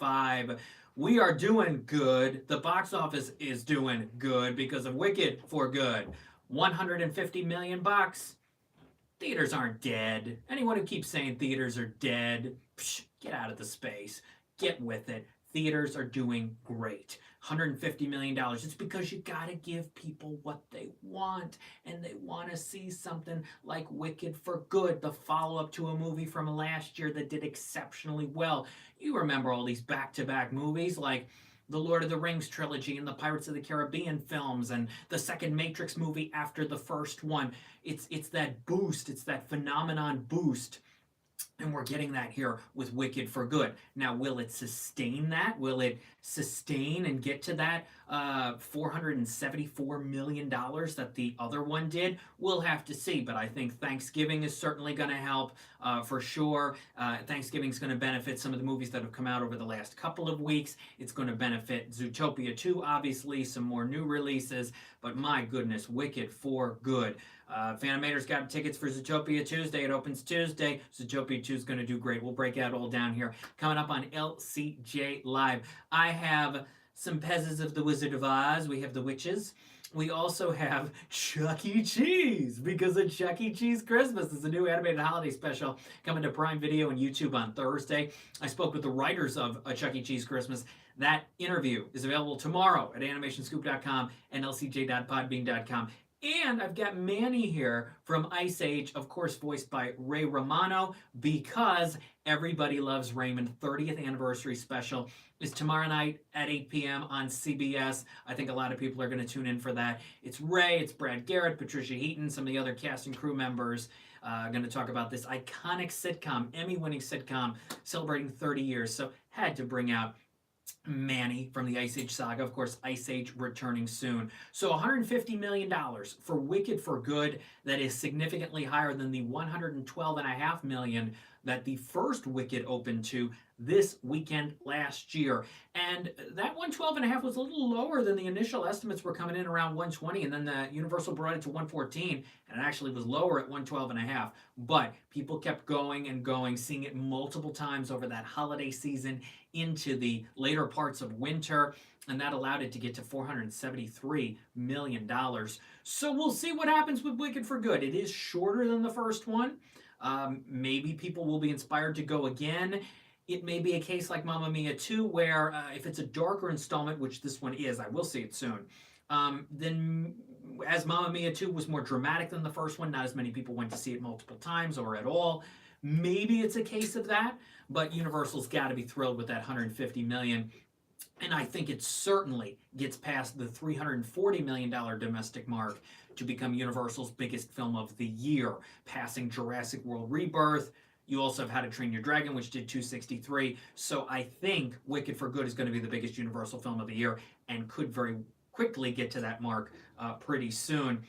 2025. We are doing good. The box office is doing good because of Wicked for Good. 150 million bucks. Theaters aren't dead. Anyone who keeps saying theaters are dead, psh, get out of the space. Get with it. Theaters are doing great. $150 million. It's because you gotta give people what they want. And they wanna see something like Wicked for Good, the follow up to a movie from last year that did exceptionally well. You remember all these back to back movies like the Lord of the Rings trilogy and the Pirates of the Caribbean films and the second Matrix movie after the first one. It's that boost, it's that phenomenon boost. And we're getting that here with Wicked for Good. Now, will it sustain that? Will it sustain and get to that $474 million that the other one did? We'll have to see. But I think Thanksgiving is certainly going to help for sure. Thanksgiving is going to benefit some of the movies that have come out over the last couple of weeks. It's going to benefit Zootopia 2, obviously, some more new releases. But my goodness, Wicked for Good. Fanimator's got tickets for Zootopia Tuesday. It opens Tuesday. Zootopia 2 is going to do great. We'll break out all down here. Coming up on LCJ Live, I have some Pezzes of the Wizard of Oz. We have the witches. We also have Chuck E. Cheese, because of Chuck E. Cheese Christmas is a new animated holiday special coming to Prime Video and YouTube on Thursday. I spoke with the writers of Chuck E. Cheese Christmas. That interview is available tomorrow at animationscoop.com and lcj.podbean.com. And I've got Manny here from Ice Age, of course voiced by Ray Romano, because Everybody Loves Raymond 30th Anniversary Special is tomorrow night at 8 p.m. on CBS. I think a lot of people are going to tune in for that. It's Ray, it's Brad Garrett, Patricia Heaton, some of the other cast and crew members going to talk about this iconic sitcom, Emmy-winning sitcom, celebrating 30 years. So had to bring out Manny from the Ice Age saga. Of course, Ice Age returning soon. So $150 million for Wicked for Good. That is significantly higher than the $112.5 million that the first Wicked opened to this weekend last year. And that 112.5 was a little lower than the initial estimates were coming in around 120, and then the Universal brought it to 114, and it actually was lower at 112.5. But people kept going and going, seeing it multiple times over that holiday season into the later parts of winter, and that allowed it to get to $473 million. So we'll see what happens with Wicked for Good. It is shorter than the first one. Maybe people will be inspired to go again. It may be a case like Mamma Mia 2, where if it's a darker installment, which this one is, I will see it soon, then as Mamma Mia 2 was more dramatic than the first one, not as many people went to see it multiple times or at all. Maybe it's a case of that, but Universal's got to be thrilled with that $150 million. And I think it certainly gets past the $340 million domestic mark to become Universal's biggest film of the year, passing Jurassic World Rebirth. You also have How to Train Your Dragon, which did 263. So I think Wicked for Good is going to be the biggest Universal film of the year and could very quickly get to that mark pretty soon.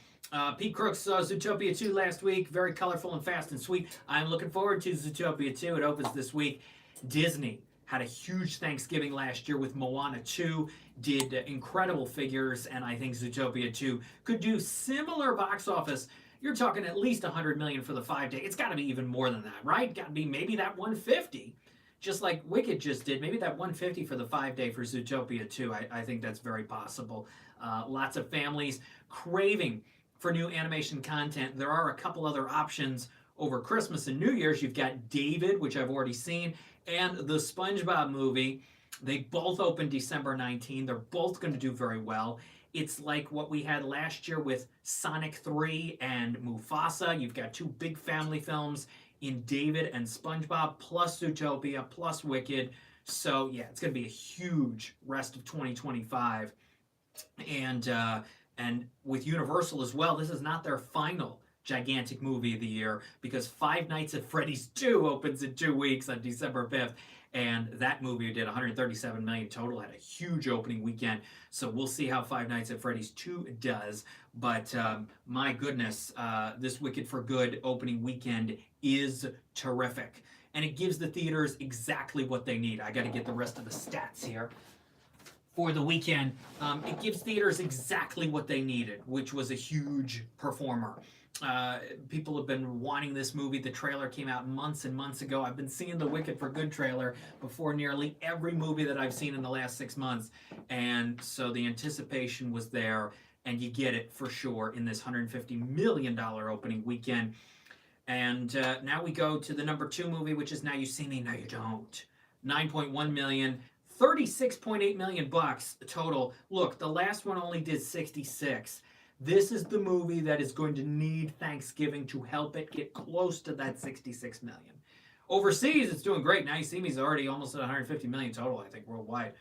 Pete Crooks saw Zootopia 2 last week. Very colorful and fast and sweet. I'm looking forward to Zootopia 2. It opens this week. Disney had a huge Thanksgiving last year with Moana 2, did incredible figures, and I think Zootopia 2 could do similar box office. You're talking at least $100 million for the 5-day. It's got to be even more than that, right? Got to be maybe that 150, just like Wicked just did. Maybe that 150 for the 5-day for Zootopia 2. I think that's very possible. Lots of families craving for new animation content. There are a couple other options over Christmas and New Year's. You've got David, which I've already seen, and the SpongeBob movie. They both open December 19. They're both going to do very well. It's like what we had last year with Sonic 3 and Mufasa. You've got two big family films in David and SpongeBob, plus Zootopia, plus Wicked. So yeah, it's going to be a huge rest of 2025. And with Universal as well, this is not their final gigantic movie of the year, because Five Nights at Freddy's 2 opens in 2 weeks on December 5th, and that movie did $137 million total, had a huge opening weekend. So we'll see how Five Nights at Freddy's 2 does. But my goodness, this Wicked for Good opening weekend is terrific, and it gives the theaters exactly what they need. I got to get the rest of the stats here for the weekend. It gives theaters exactly what they needed, which was a huge performer. People have been wanting this movie. The trailer came out months and months ago. I've been seeing the Wicked for Good trailer before nearly every movie that I've seen in the last 6 months. And so the anticipation was there, and you get it for sure in this $150 million opening weekend. And now we go to the number 2 movie, which is Now You See Me, Now You Don't. 9.1 million, 36.8 million bucks total. Look, the last one only did 66. This is the movie that is going to need Thanksgiving to help it get close to that 66 million. Overseas, it's doing great. Now You See Me is already almost at 150 million total, I think, worldwide.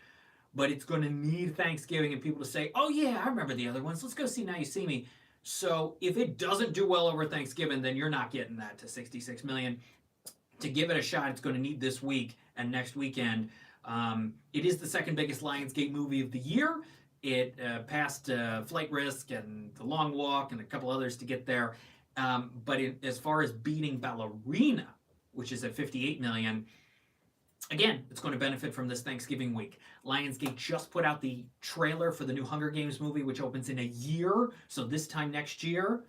But it's going to need Thanksgiving and people to say, oh yeah, I remember the other ones. Let's go see Now You See Me. So if it doesn't do well over Thanksgiving, then you're not getting that to 66 million. To give it a shot, it's going to need this week and next weekend. It is the second biggest Lionsgate movie of the year. It passed Flight Risk and The Long Walk and a couple others to get there. But as far as beating Ballerina, which is at 58 million, again, it's going to benefit from this Thanksgiving week. Lionsgate just put out the trailer for the new Hunger Games movie, which opens in a year. So this time next year,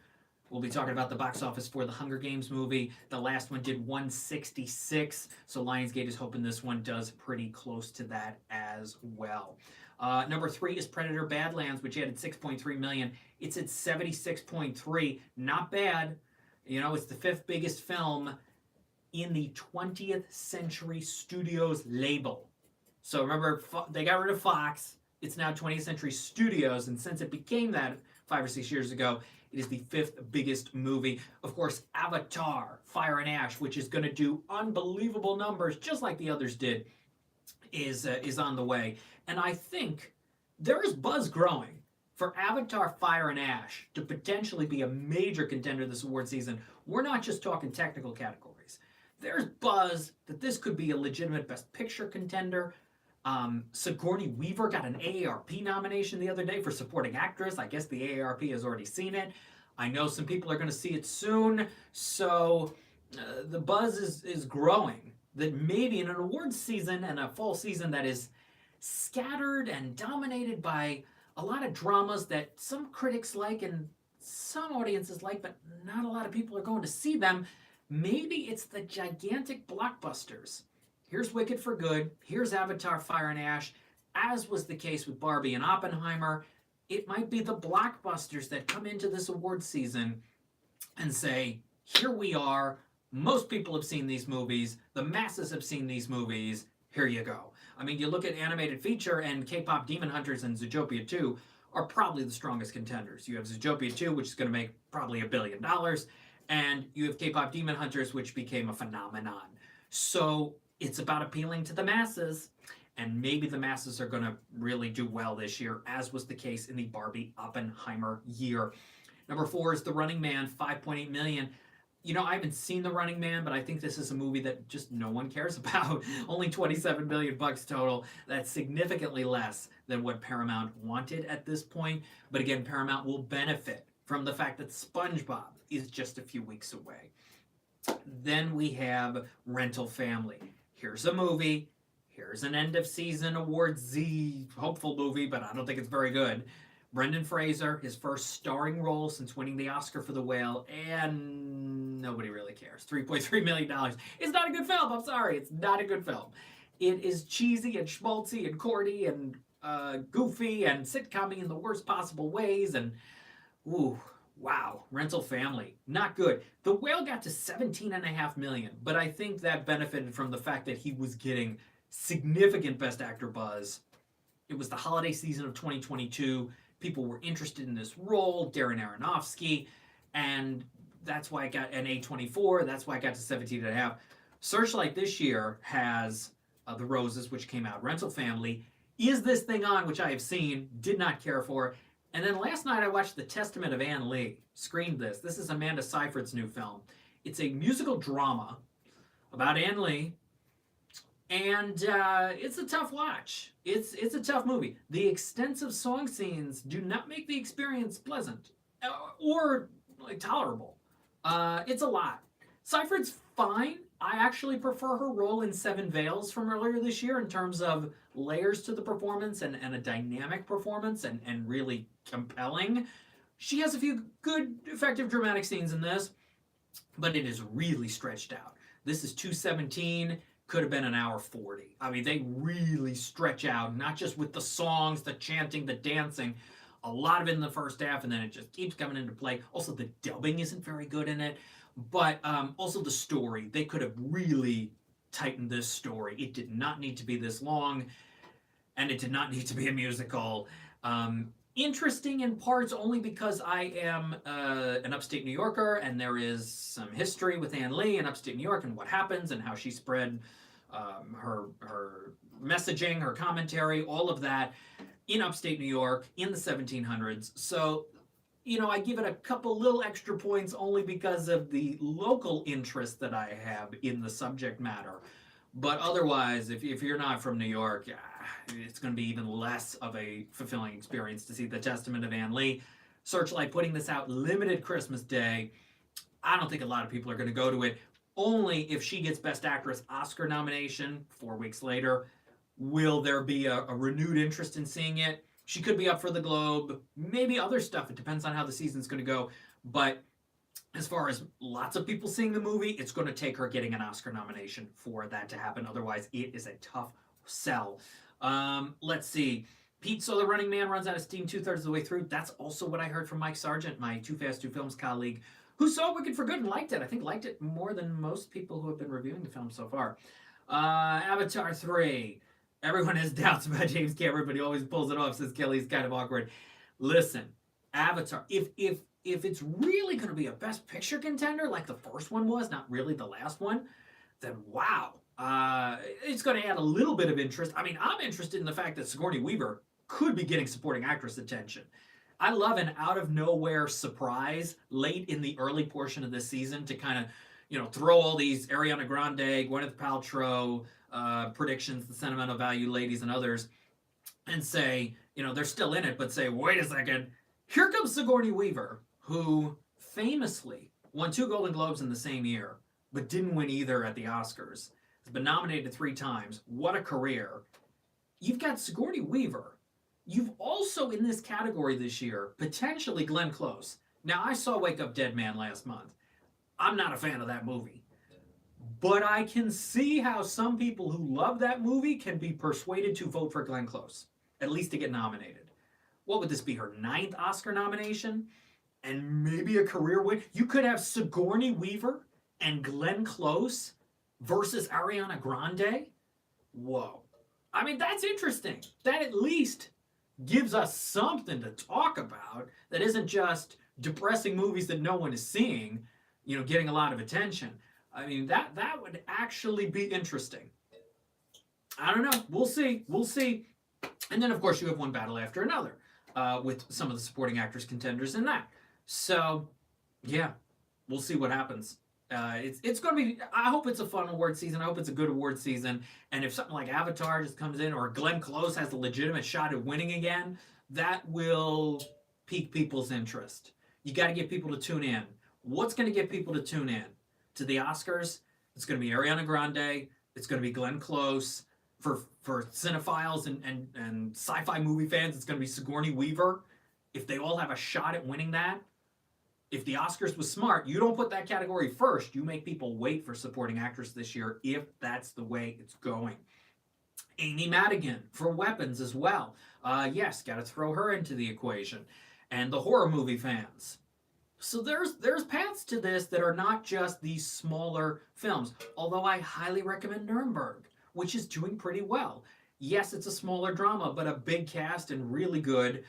we'll be talking about the box office for the Hunger Games movie. The last one did 166, so Lionsgate is hoping this one does pretty close to that as well. Number 3 is Predator Badlands, which added 6.3 million. It's at 76.3. Not bad. You know, it's the 5th biggest film in the 20th Century Studios label. So remember, they got rid of Fox. It's now 20th Century Studios, and since it became that 5 or 6 years ago, it is the 5th biggest movie. Of course, Avatar, Fire and Ash, which is going to do unbelievable numbers, just like the others did, is on the way. And I think there is buzz growing for Avatar, Fire and Ash to potentially be a major contender this award season. We're not just talking technical categories. There's buzz that this could be a legitimate Best Picture contender. Sigourney Weaver got an AARP nomination the other day for supporting actress. I guess the AARP has already seen it. I know some people are going to see it soon. So the buzz is growing that maybe in an awards season and a fall season that is scattered and dominated by a lot of dramas that some critics like and some audiences like, but not a lot of people are going to see them. Maybe it's the gigantic blockbusters. Here's Wicked for Good. Here's Avatar, Fire and Ash. As was the case with Barbie and Oppenheimer, it might be the blockbusters that come into this award season and say, here we are. Most people have seen these movies. The masses have seen these movies. Here you go. I mean, you look at animated feature, and K-pop Demon Hunters and Zootopia 2 are probably the strongest contenders. You have Zootopia 2, which is going to make probably $1 billion, and you have K-pop Demon Hunters, which became a phenomenon. So it's about appealing to the masses, and maybe the masses are going to really do well this year, as was the case in the Barbie Oppenheimer year. Number 4 is The Running Man, 5.8 million. You know, I haven't seen The Running Man, but I think this is a movie that just no one cares about. Only 27 million bucks total. That's significantly less than what Paramount wanted at this point. But again, Paramount will benefit from the fact that SpongeBob is just a few weeks away. Then we have Rental Family. Here's a movie. Here's an end of season awards Z hopeful movie, but I don't think it's very good. Brendan Fraser, his first starring role since winning the Oscar for The Whale, and nobody really cares. $3.3 million. It's not a good film. I'm sorry. It's not a good film. It is cheesy and schmaltzy and corny and goofy and sitcom-y in the worst possible ways. And, ooh, wow. Rental Family. Not good. The Whale got to $17.5 million, but I think that benefited from the fact that he was getting significant Best Actor buzz. It was the holiday season of 2022. People were interested in this role, Darren Aronofsky, and that's why it got an A24. That's why it got to 17.5. Searchlight this year has The Roses, which came out. Rental Family. Is This Thing On, which I have seen, did not care for. And then last night I watched The Testament of Ann Lee. Screened this. This is Amanda Seyfried's new film. It's a musical drama about Ann Lee. And it's a tough watch. It's a tough movie. The extensive song scenes do not make the experience pleasant or tolerable. It's a lot. Seyfried's fine. I actually prefer her role in Seven Veils from earlier this year in terms of layers to the performance and a dynamic performance and really compelling. She has a few good, effective dramatic scenes in this, but it is really stretched out. This is 217, could have been an hour 40. I mean, they really stretch out, not just with the songs, the chanting, the dancing, a lot of it in the first half, and then it just keeps coming into play. Also, the dubbing isn't very good in it, but also the story. They could have really tightened this story. It did not need to be this long, and it did not need to be a musical. Interesting in parts only because I am an upstate New Yorker, and there is some history with Ann Lee in upstate New York and what happens and how she spread her messaging, her commentary, all of that in upstate New York in the 1700s. So, I give it a couple little extra points only because of the local interest that I have in the subject matter. But otherwise, if you're not from New York, it's going to be even less of a fulfilling experience to see The Testament of Ann Lee. Searchlight putting this out limited Christmas Day. I don't think a lot of people are going to go to it. Only if she gets Best Actress Oscar nomination 4 weeks later, will there be a renewed interest in seeing it. She could be up for the Globe, maybe other stuff. It depends on how the season's going to go. But as far as lots of people seeing the movie, it's going to take her getting an Oscar nomination for that to happen. Otherwise, it is a tough sell. Let's see. Pete So the Running Man runs out of steam 2/3 of the way through. That's also what I heard from Mike Sargent, my Too Fast, Too Films colleague, who saw Wicked for Good and liked it. I think liked it more than most people who have been reviewing the film so far. Avatar 3. Everyone has doubts about James Cameron, but he always pulls it off, says Kelly's kind of awkward. Listen, Avatar, if it's really going to be a Best Picture contender like the first one was, not really the last one, then wow. It's going to add a little bit of interest. I mean, I'm interested in the fact that Sigourney Weaver could be getting supporting actress attention. I love an out-of-nowhere surprise late in the early portion of this season to kind of, throw all these Ariana Grande, Gwyneth Paltrow predictions, the sentimental value ladies and others, and say, they're still in it, but say, wait a second, here comes Sigourney Weaver, who famously won 2 Golden Globes in the same year, but didn't win either at the Oscars. Has been nominated 3 times. What a career. You've got Sigourney Weaver. You've also, in this category this year, potentially Glenn Close. Now, I saw Wake Up Dead Man last month. I'm not a fan of that movie. But I can see how some people who love that movie can be persuaded to vote for Glenn Close, at least to get nominated. What would this be, her 9th Oscar nomination? And maybe a career win? You could have Sigourney Weaver and Glenn Close versus Ariana Grande? Whoa. I mean, that's interesting. That at least gives us something to talk about that isn't just depressing movies that no one is seeing, getting a lot of attention. I mean, that would actually be interesting. I don't know. We'll see. And then, of course, you have one battle after another with some of the supporting actress contenders in that. So, yeah, we'll see what happens. It's going to be, I hope it's a fun award season. I hope it's a good award season. And if something like Avatar just comes in or Glenn Close has a legitimate shot at winning again, that will pique people's interest. You got to get people to tune in. What's going to get people to tune in? To the Oscars, it's going to be Ariana Grande. It's going to be Glenn Close. For cinephiles and sci-fi movie fans, it's going to be Sigourney Weaver. If they all have a shot at winning that, if the Oscars was smart, you don't put that category first. You make people wait for supporting actress this year if that's the way it's going. Amy Madigan for Weapons as well. Yes, got to throw her into the equation. And the horror movie fans. So there's paths to this that are not just these smaller films. Although I highly recommend Nuremberg, which is doing pretty well. Yes, it's a smaller drama, but a big cast and really good.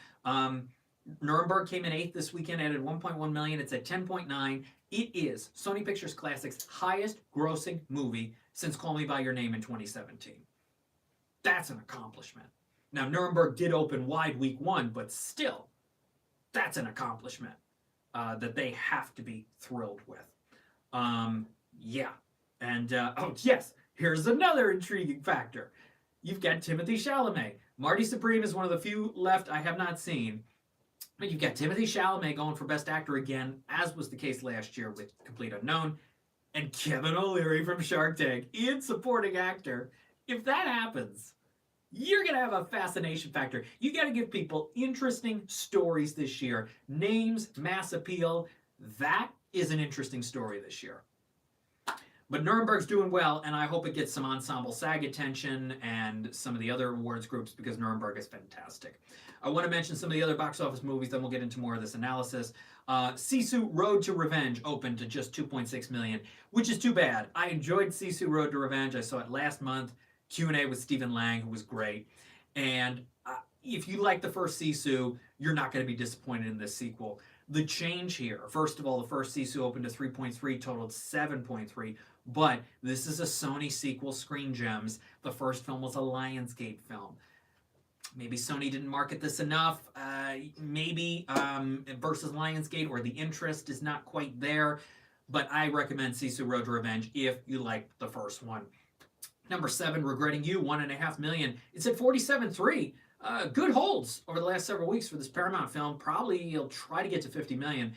Nuremberg came in 8th this weekend, added 1.1 million. It's at 10.9. It is Sony Pictures Classics' highest grossing movie since Call Me By Your Name in 2017. That's an accomplishment. Now, Nuremberg did open wide week 1, but still, that's an accomplishment that they have to be thrilled with. Yeah. And, oh, yes, here's another intriguing factor. You've got Timothée Chalamet. Marty Supreme is one of the few left I have not seen. But you've got Timothée Chalamet going for Best Actor again, as was the case last year with Complete Unknown. And Kevin O'Leary from Shark Tank in Supporting Actor. If that happens, you're going to have a fascination factor. You got to give people interesting stories this year. Names, mass appeal. That is an interesting story this year. But Nuremberg's doing well, and I hope it gets some ensemble SAG attention and some of the other awards groups because Nuremberg is fantastic. I want to mention some of the other box office movies, then we'll get into more of this analysis. Sisu Road to Revenge opened to just 2.6 million, which is too bad. I enjoyed Sisu Road to Revenge. I saw it last month. Q&A with Stephen Lang, who was great. And if you like the first Sisu, you're not going to be disappointed in this sequel. The change here, first of all, the first Sisu opened to 3.3, totaled 7.3. But this is a Sony sequel, Screen Gems. The first film was a Lionsgate film. Maybe Sony didn't market this enough. Maybe versus Lionsgate, or the interest is not quite there. But I recommend Sisu Road to Revenge if you like the first one. Number 7, Regretting You, 1.5 million. It's at 47.3. Good holds over the last several weeks for this Paramount film. Probably you'll try to get to 50 million.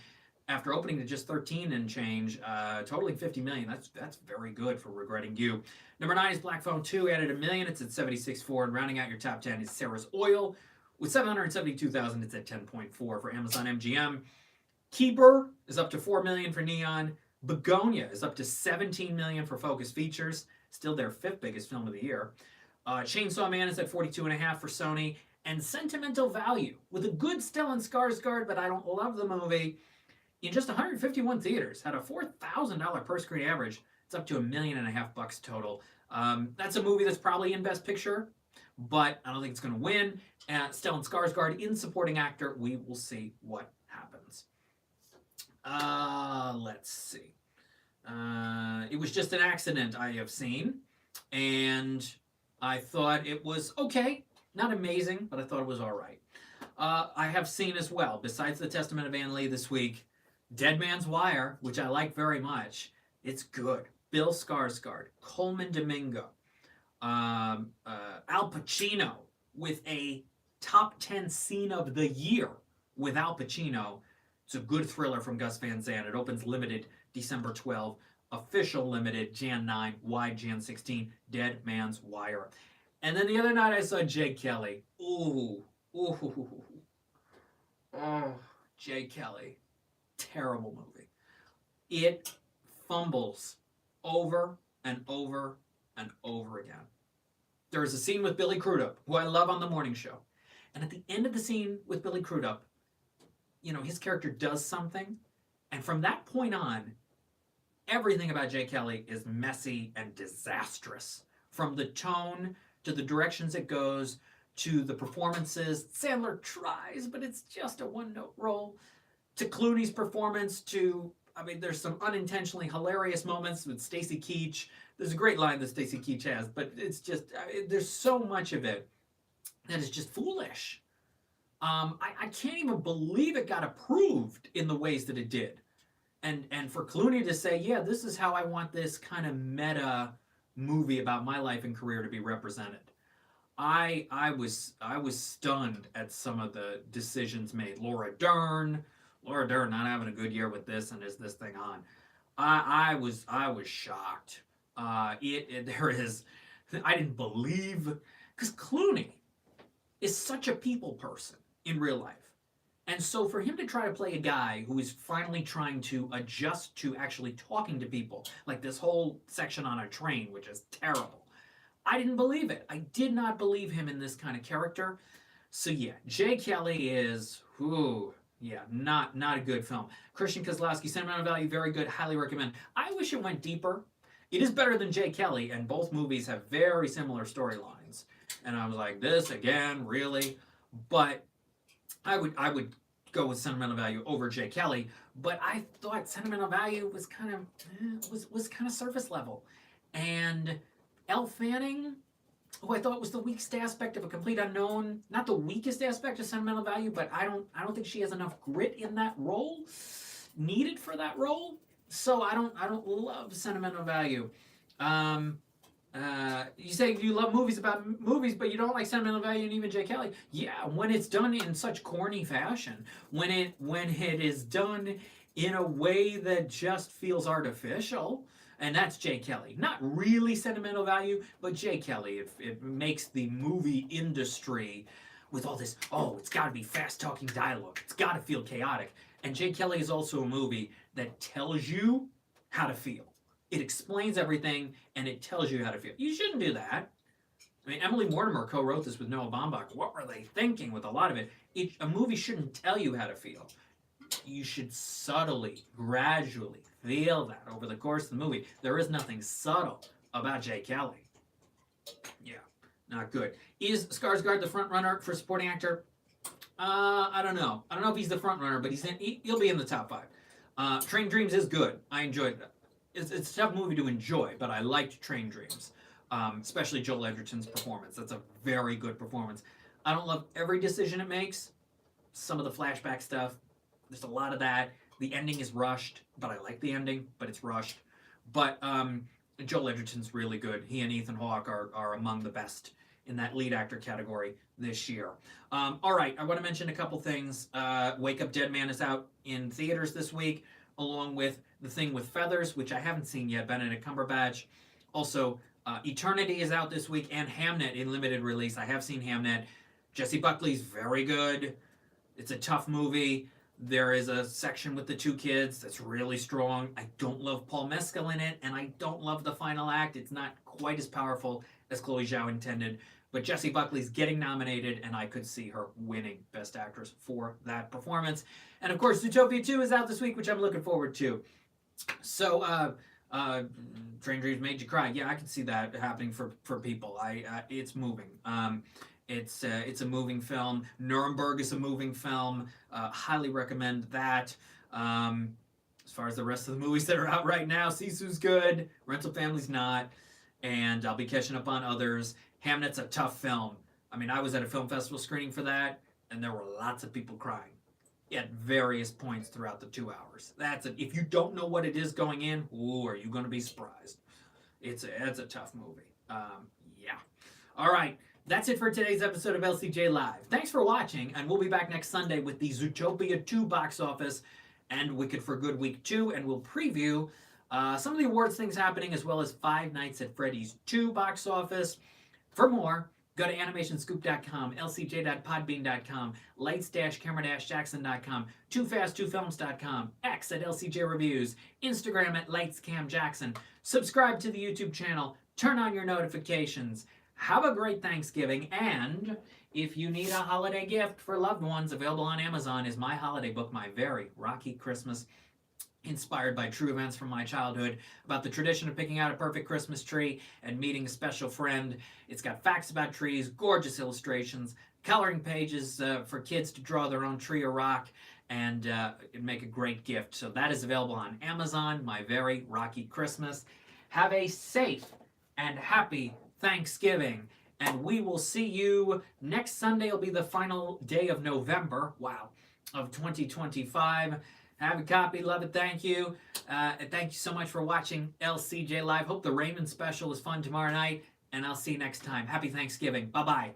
After opening to just 13 and change, totaling 50 million. That's very good for Regretting You. Number 9 is Black Phone 2, added 1 million. It's at 76.4. And rounding out your top 10 is Sarah's Oil. With 772,000, it's at 10.4 for Amazon MGM. Keeper is up to 4 million for Neon. Begonia is up to 17 million for Focus Features. Still their 5th biggest film of the year. Chainsaw Man is at 42.5 for Sony. And Sentimental Value, with a good Stellan Skarsgård, but I don't love the movie, in just 151 theaters, had a $4,000 per screen average. It's up to $1.5 million total. That's a movie that's probably in Best Picture, but I don't think it's going to win. Stellan Skarsgård in supporting actor. We will see what happens. Let's see. It Was Just an Accident I have seen, and I thought it was okay. Not amazing, but I thought it was all right. I have seen as well, besides The Testament of Anne Lee this week, Dead Man's Wire, which I like very much. It's good. Bill Skarsgård, Coleman Domingo, Al Pacino with a top 10 scene of the year with Al Pacino. It's a good thriller from Gus Van Sant. It opens limited December 12, official limited Jan 9, wide Jan 16, Dead Man's Wire. And then the other night I saw Jake Kelly. Ooh. Jake Kelly. Terrible movie. It fumbles over and over and over again. There is a scene with Billy Crudup, who I love on The Morning Show. And at the end of the scene with Billy Crudup, his character does something. And from that point on, everything about Jake Kelly is messy and disastrous. From the tone to the directions it goes to the performances. Sandler tries, but it's just a one-note role. To Clooney's performance, there's some unintentionally hilarious moments with Stacy Keach. There's a great line that Stacy Keach has, but it's just, there's so much of it that is just foolish. I can't even believe it got approved in the ways that it did. And for Clooney to say, yeah, this is how I want this kind of meta movie about my life and career to be represented. I was stunned at some of the decisions made. Laura Dern not having a good year with this, and is this thing on? I was shocked. I didn't believe, because Clooney is such a people person in real life, and so for him to try to play a guy who is finally trying to adjust to actually talking to people, like this whole section on a train, which is terrible, I didn't believe it. I did not believe him in this kind of character. So yeah, Jay Kelly is not a good film. Christian Kozlowski, Sentimental Value, very good, highly recommend. I wish it went deeper. It is better than Jay Kelly, and both movies have very similar storylines. And I was like, this again, really? But I would go with Sentimental Value over Jay Kelly. But I thought Sentimental Value was kind of surface level. And Elle Fanning, who I thought was the weakest aspect of A Complete Unknown, not the weakest aspect of Sentimental Value, but I don't think she has enough grit in that role needed for that role. So I don't love Sentimental Value. You say you love movies about movies, but you don't like Sentimental Value and even Jay Kelly. Yeah, when it's done in such corny fashion, when it is done in a way that just feels artificial, and that's Jay Kelly. Not really sentimental value, but Jay Kelly. It makes the movie industry with all this, oh, it's got to be fast talking dialogue. It's got to feel chaotic. And Jay Kelly is also a movie that tells you how to feel. It explains everything and it tells you how to feel. You shouldn't do that. I mean, Emily Mortimer co-wrote this with Noah Baumbach. What were they thinking with a lot of it? A movie shouldn't tell you how to feel. You should subtly, gradually feel that over the course of the movie. There is nothing subtle about Jay Kelly. Yeah, not good. Is Skarsgård the front runner for supporting actor? I don't know. I don't know if he's the front runner, but he'll be in the top 5. Train Dreams is good. I enjoyed it. It's a tough movie to enjoy, but I liked Train Dreams. Especially Joel Edgerton's performance. That's a very good performance. I don't love every decision it makes. Some of the flashback stuff, there's a lot of that. The ending is rushed, but I like the ending, but it's rushed. But Joel Edgerton's really good. He and Ethan Hawke are among the best in that lead actor category this year. All right, I want to mention a couple things. Wake Up Dead Man is out in theaters this week, along with The Thing with Feathers, which I haven't seen yet, Benedict Cumberbatch. Also, Eternity is out this week, and Hamnet in limited release. I have seen Hamnet. Jesse Buckley's very good. It's a tough movie. There is a section with the 2 kids that's really strong. I don't love Paul Mescal in it, and I don't love the final act. It's not quite as powerful as Chloe Zhao intended. But Jessie Buckley's getting nominated, and I could see her winning Best Actress for that performance. And of course, Zootopia 2 is out this week, which I'm looking forward to. So, Train Dreams made you cry. Yeah, I can see that happening for people. It's moving. It's a moving film. Nuremberg is a moving film. Highly recommend that. As far as the rest of the movies that are out right now, Sisu's good. Rental Family's not. And I'll be catching up on others. Hamnet's a tough film. I mean, I was at a film festival screening for that, and there were lots of people crying at various points throughout the 2 hours. That's it. If you don't know what it is going in, ooh, are you going to be surprised? It's a tough movie. Yeah. All right. That's it for today's episode of LCJ Live. Thanks for watching, and we'll be back next Sunday with the Zootopia 2 box office and Wicked for Good Week 2, and we'll preview some of the awards things happening, as well as Five Nights at Freddy's 2 box office. For more, go to animationscoop.com, lcj.podbean.com, lights-camera-jackson.com, toofast2films.com, X at LCJ Reviews, Instagram at lightscamjackson. Subscribe to the YouTube channel, turn on your notifications. Have a great Thanksgiving, and if you need a holiday gift for loved ones, available on Amazon is my holiday book, My Very Rocky Christmas, inspired by true events from my childhood, about the tradition of picking out a perfect Christmas tree and meeting a special friend. It's got facts about trees, gorgeous illustrations, coloring pages for kids to draw their own tree or rock, and it'd make a great gift. So that is available on Amazon, My Very Rocky Christmas. Have a safe and happy Thanksgiving, and we will see you next Sunday. Will be the final day of November, wow, of 2025. Have a copy, love it, thank you. And thank you so much for watching LCJ Live. Hope the Raymond special is fun tomorrow night, and I'll see you next time. Happy Thanksgiving. Bye-bye.